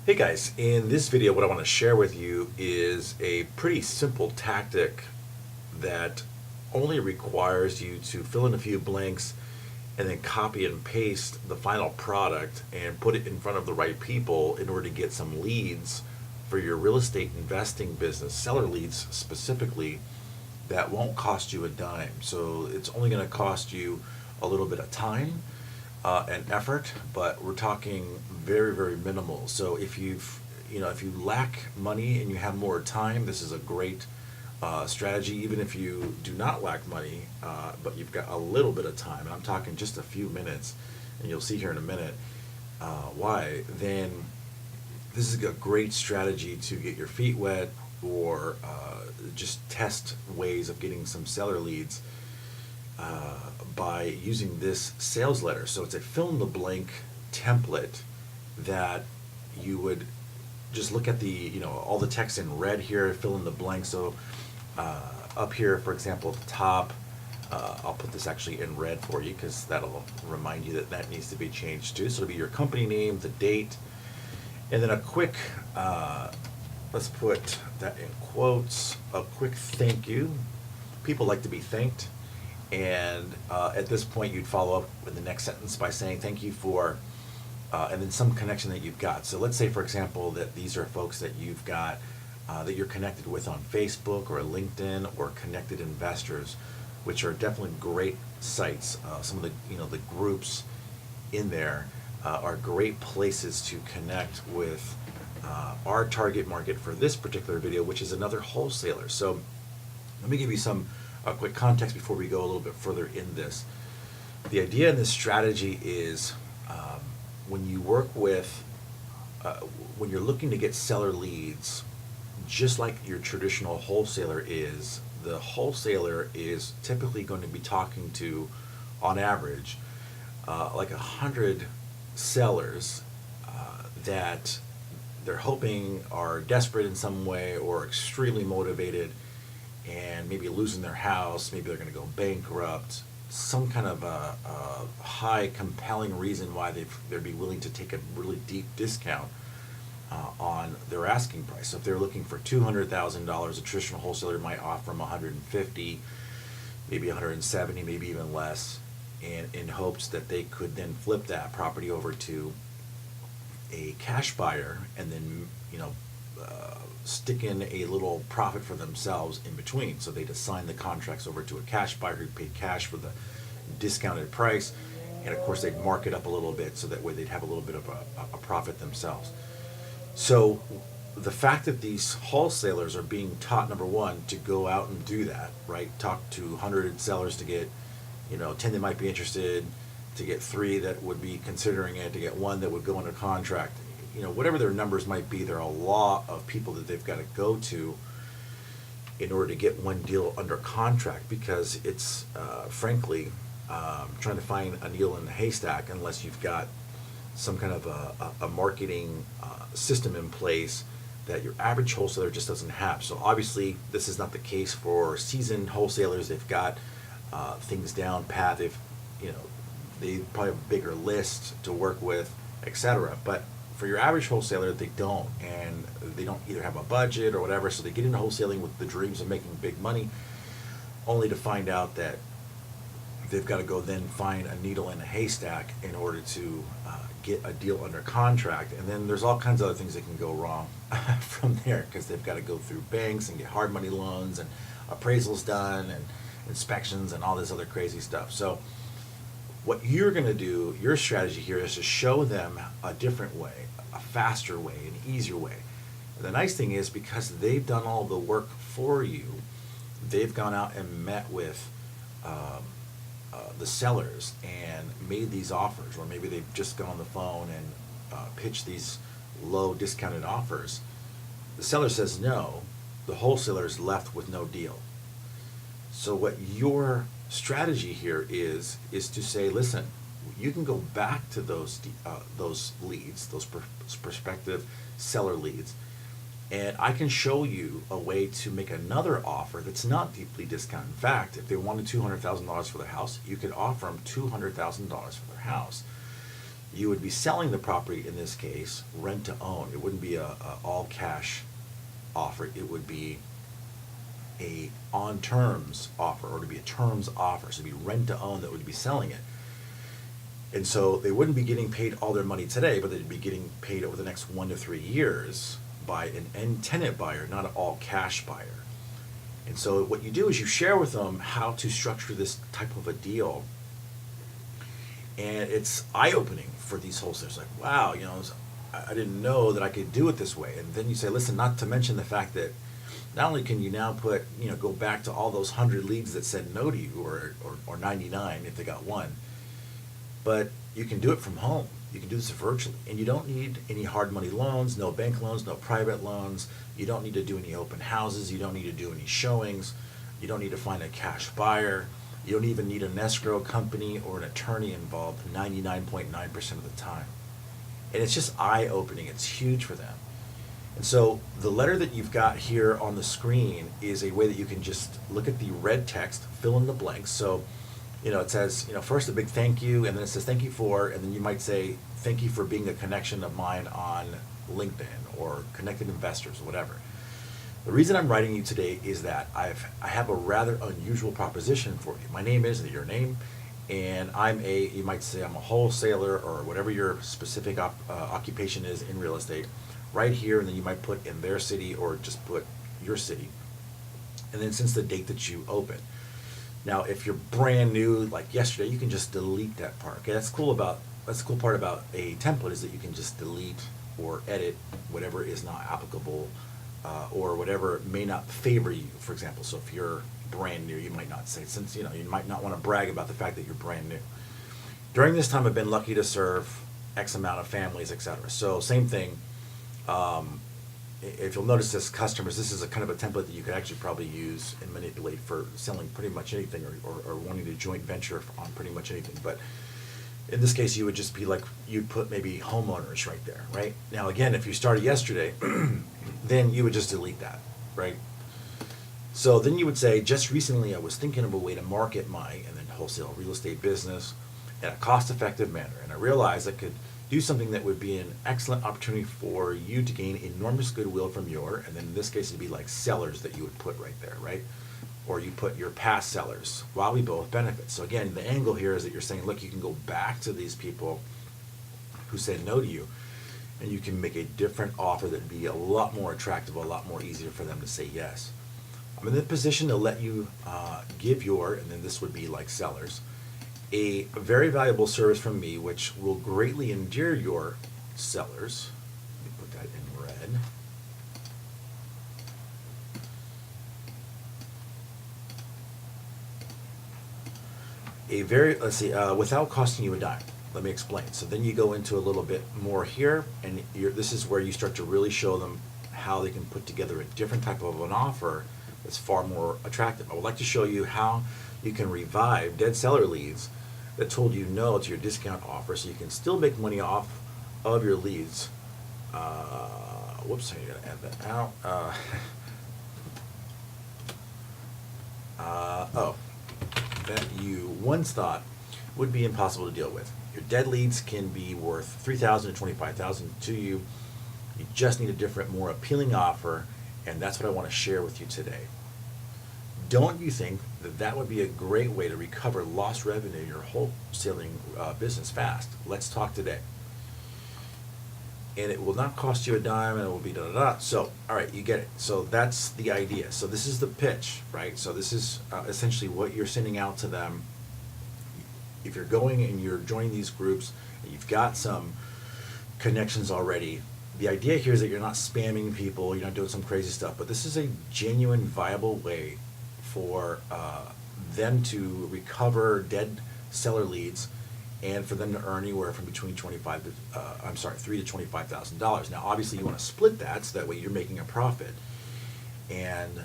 Hey guys, in this video what I want to share with you is a pretty simple tactic that only requires you to fill in a few blanks and then copy and paste the final product and put it in front of the right people in order to get some leads for your real estate investing business, seller leads specifically, that won't cost you a dime. So it's only going to cost you a little bit of time and effort, but we're talking very, very minimal. So if you lack money and you have more time, this is a great strategy. Even if you do not lack money, but you've got a little bit of time, and I'm talking just a few minutes, and you'll see here in a minute why, then this is a great strategy to get your feet wet or just test ways of getting some seller leads by using this sales letter. So it's a fill in the blank template that you would just look at all the text in red here, fill in the blank. So up here, for example, at the top, I'll put this actually in red for you because that'll remind you that that needs to be changed too. So it'll be your company name, the date, and then a quick, let's put that in quotes, a quick thank you. People like to be thanked. And at this point, you'd follow up with the next sentence by saying thank you for, and then some connection that you've got. So let's say, for example, that these are folks that you've got that you're connected with on Facebook or LinkedIn or Connected Investors, which are definitely great sites. Some of the groups in there are great places to connect with our target market for this particular video, which is another wholesaler. So let me give you some quick context before we go a little bit further in this. The idea in this strategy is when you work with, when you're looking to get seller leads, just like your traditional wholesaler is, the wholesaler is typically going to be talking to, on average, like 100 sellers that they're hoping are desperate in some way or extremely motivated and maybe losing their house, maybe they're going to go bankrupt, some kind of a high compelling reason why they'd be willing to take a really deep discount on their asking price. So if they're looking for $200,000, a traditional wholesaler might offer them 150, maybe 170, maybe even less, and in hopes that they could then flip that property over to a cash buyer and then stick in a little profit for themselves in between. So they'd assign the contracts over to a cash buyer who paid cash for the discounted price, and of course they'd mark it up a little bit so that way they'd have a little bit of a profit themselves. So the fact that these wholesalers are being taught, number one, to go out and do that, right? Talk to 100 sellers to get 10 that might be interested, to get 3 that would be considering it, to get 1 that would go under contract. Whatever their numbers might be, there are a lot of people that they've got to go to in order to get one deal under contract, because it's frankly trying to find a needle in the haystack unless you've got some kind of a marketing system in place that your average wholesaler just doesn't have. So obviously this is not the case for seasoned wholesalers. They've got things down pat. They probably have a bigger list to work with, etc. But for your average wholesaler, they don't, and they don't either have a budget or whatever, so they get into wholesaling with the dreams of making big money, only to find out that they've got to go then find a needle in a haystack in order to get a deal under contract. And then there's all kinds of other things that can go wrong from there, because they've got to go through banks and get hard money loans and appraisals done and inspections and all this other crazy stuff. So what you're going to do, your strategy here, is to show them a different way, a faster way, an easier way. And the nice thing is, because they've done all the work for you, they've gone out and met with the sellers and made these offers, or maybe they've just gone on the phone and pitched these low discounted offers. The seller says no, the wholesaler is left with no deal. So what your strategy here is to say, listen, you can go back to those leads, those prospective seller leads, and I can show you a way to make another offer that's not deeply discounted. In fact, if they wanted $200,000 for their house, you could offer them $200,000 for their house. You would be selling the property, in this case, rent to own. It wouldn't be a all cash offer. It would be a on terms offer, or to be a terms offer. So it'd be rent to own that would be selling it. And so they wouldn't be getting paid all their money today, but they'd be getting paid over the next 1 to 3 years by an end tenant buyer, not an all cash buyer. And so what you do is you share with them how to structure this type of a deal. And it's eye-opening for these wholesalers. Like, wow, I didn't know that I could do it this way. And then you say, listen, not to mention the fact that not only can you now go back to all those 100 leads that said no to you, or 99 if they got one, but you can do it from home. You can do this virtually. And you don't need any hard money loans, no bank loans, no private loans. You don't need to do any open houses. You don't need to do any showings. You don't need to find a cash buyer. You don't even need an escrow company or an attorney involved 99.9% of the time. And it's just eye-opening. It's huge for them. And so the letter that you've got here on the screen is a way that you can just look at the red text, fill in the blanks. So, it says, first a big thank you, and then it says thank you for, and then you might say thank you for being a connection of mine on LinkedIn or Connected Investors or whatever. The reason I'm writing you today is that I have a rather unusual proposition for you. My name is your name, and you might say I'm a wholesaler or whatever your specific occupation is in real estate, right here, and then you might put in their city or just put your city, and then since the date that you open. Now, if you're brand new, like yesterday, you can just delete that part. Okay, that's the cool part about a template, is that you can just delete or edit whatever is not applicable, or whatever may not favor you, for example. So if you're brand new, you might not say, since you might not want to brag about the fact that you're brand new. During this time, I've been lucky to serve X amount of families, etc. So same thing. If you'll notice this, customers, this is a kind of a template that you could actually probably use and manipulate for selling pretty much anything, or wanting to joint venture on pretty much anything. But in this case, you would just be like, you'd put maybe homeowners right there, right? Now, again, if you started yesterday, then you would just delete that, right? So then you would say, just recently I was thinking of a way to market my, and then wholesale real estate business in a cost-effective manner. And I realized I could do something that would be an excellent opportunity for you to gain enormous goodwill from and then in this case it'd be like sellers that you would put right there, right? Or you put your past sellers, while we both benefit. So again, the angle here is that you're saying, look, you can go back to these people who said no to you, and you can make a different offer that'd be a lot more attractive, a lot more easier for them to say yes. I'm in the position to let you give and then this would be like sellers, a very valuable service from me, which will greatly endear your sellers. Let me put that in red. Without costing you a dime. Let me explain. So then you go into a little bit more here, and this is where you start to really show them how they can put together a different type of an offer that's far more attractive. I would like to show you how you can revive dead seller leads that told you no to your discount offer, so you can still make money off of your leads. Whoops, I gotta add that out. That you once thought would be impossible to deal with. Your dead leads can be worth $3,000 to $25,000 to you. You just need a different, more appealing offer, and that's what I want to share with you today. Don't you think that would be a great way to recover lost revenue in your wholesaling business fast? Let's talk today. And it will not cost you a dime, and it will be da-da-da. So, all right, you get it. So that's the idea. So this is the pitch, right? So this is essentially what you're sending out to them. If you're going and you're joining these groups, and you've got some connections already, the idea here is that you're not spamming people, you're not doing some crazy stuff, but this is a genuine, viable way for them to recover dead seller leads, and for them to earn anywhere from between $3,000 to $25,000. Now, obviously, you want to split that so that way you're making a profit. And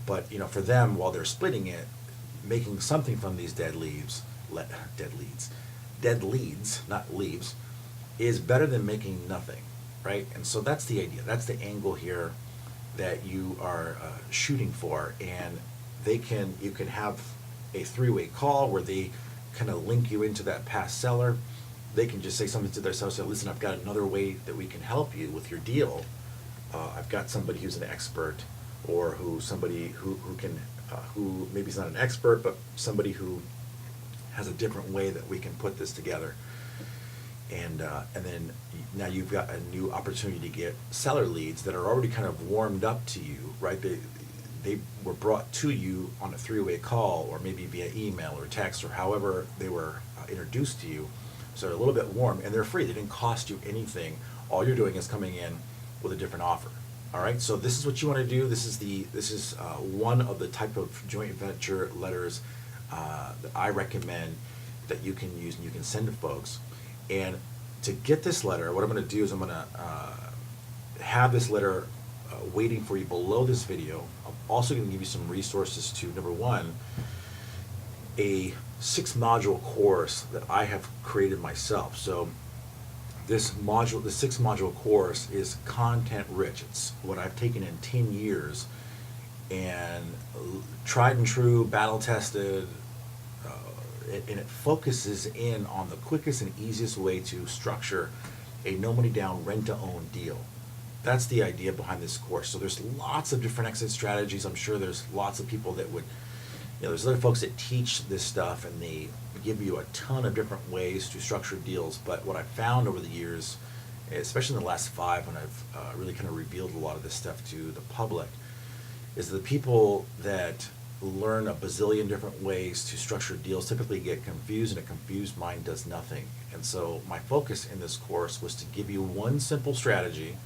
but for them, while they're splitting it, making something from these dead leads, not leaves, is better than making nothing, right? And so that's the idea. That's the angle here that you are shooting for, and you can have a three-way call where they kind of link you into that past seller, they can just say something to their seller, say, listen, I've got another way that we can help you with your deal. I've got somebody who's an expert, or who can, who maybe is not an expert, but somebody who has a different way that we can put this together. And then now you've got a new opportunity to get seller leads that are already kind of warmed up to you, right? They were brought to you on a three-way call, or maybe via email or text, or however they were introduced to you. So they're a little bit warm, and they're free. They didn't cost you anything. All you're doing is coming in with a different offer. All right. So this is what you want to do. This is one of the type of joint venture letters that I recommend that you can use and you can send to folks. And to get this letter, what I'm going to do is I'm going to have this letter waiting for you below this video. I'm also going to give you some resources to, number one, a 6-module course that I have created myself. So this 6-module course is content rich. It's what I've taken in 10 years and tried and true, battle tested, and it focuses in on the quickest and easiest way to structure a no money down rent to own deal. That's the idea behind this course. So there's lots of different exit strategies. I'm sure there's lots of people that would, there's other folks that teach this stuff and they give you a ton of different ways to structure deals. But what I've found over the years, especially in the last 5 when I've really kind of revealed a lot of this stuff to the public, is the people that learn a bazillion different ways to structure deals typically get confused, and a confused mind does nothing. And so my focus in this course was to give you one simple strategy.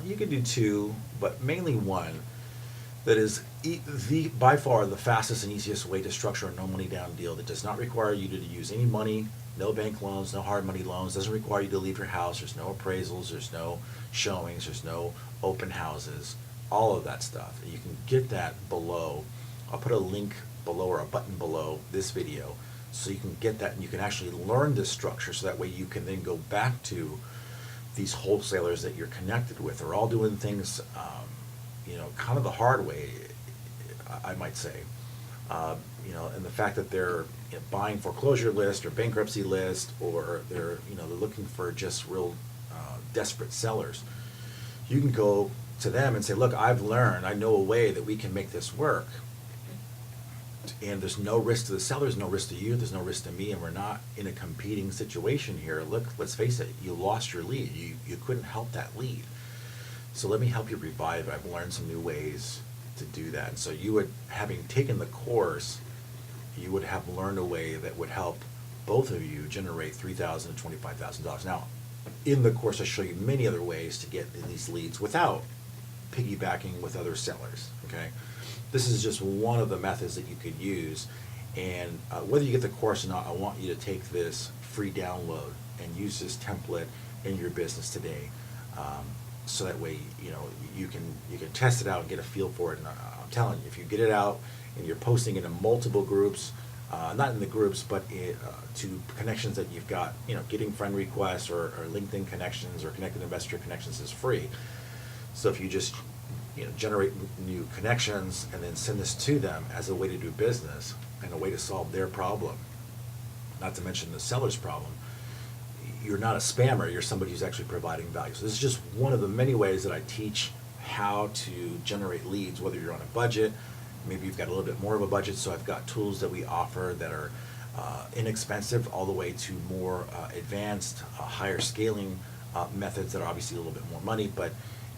You can do 2, but mainly one, that is by far the fastest and easiest way to structure a no money down deal that does not require you to use any money, no bank loans, no hard money loans, doesn't require you to leave your house, there's no appraisals, there's no showings, there's no open houses, all of that stuff. You can get that below. I'll put a link below or a button below this video so you can get that and you can actually learn this structure, so that way you can then go back to these wholesalers that you're connected with. They're all doing things kind of the hard way, I might say. And the fact that they're buying foreclosure list or bankruptcy list, or they're looking for just real desperate sellers. You can go to them and say, look, I've learned, I know a way that we can make this work. And there's no risk to the sellers, no risk to you, there's no risk to me, and we're not in a competing situation here. Look, let's face it, you lost your lead. You couldn't help that lead. So let me help you revive it. I've learned some new ways to do that. So you would, having taken the course, you would have learned a way that would help both of you generate $3,000 to $25,000. Now, in the course, I show you many other ways to get these leads without piggybacking with other sellers, okay? This is just one of the methods that you could use. And whether you get the course or not, I want you to take this free download and use this template in your business today. So that way, you can test it out and get a feel for it. And I'm telling you, if you get it out and you're posting it in multiple groups, not in the groups, but to connections that you've got, getting friend requests or LinkedIn connections or connected investor connections is free. So if you just generate new connections and then send this to them as a way to do business and a way to solve their problem, not to mention the seller's problem, you're not a spammer, you're somebody who's actually providing value. So this is just one of the many ways that I teach how to generate leads, whether you're on a budget, maybe you've got a little bit more of a budget. So I've got tools that we offer that are inexpensive all the way to more advanced, higher scaling methods that are obviously a little bit more money, but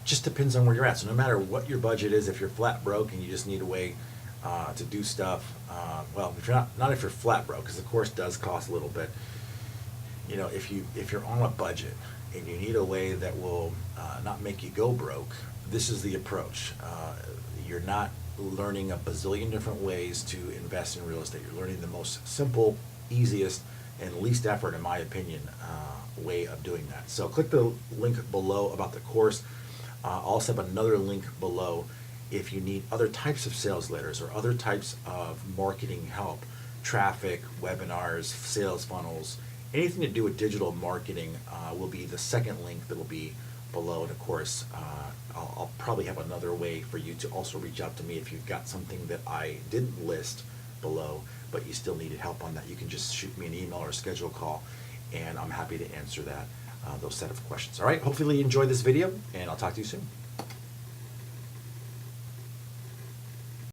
just depends on where you're at. So no matter what your budget is, if you're flat broke and you just need a way to do stuff, well, if you're not if you're flat broke, because the course does cost a little bit. If you're on a budget and you need a way that will not make you go broke, this is the approach. You're not learning a bazillion different ways to invest in real estate. You're learning the most simple, easiest, and least effort, in my opinion, way of doing that. So click the link below about the course. I'll also have another link below if you need other types of sales letters or other types of marketing help, traffic, webinars, sales funnels, anything to do with digital marketing will be the second link that will be below. And of course, I'll probably have another way for you to also reach out to me if you've got something that I didn't list below, but you still needed help on that. You can just shoot me an email or schedule a call. and I'm happy to answer those set of questions. All right, hopefully you enjoyed this video, and I'll talk to you soon.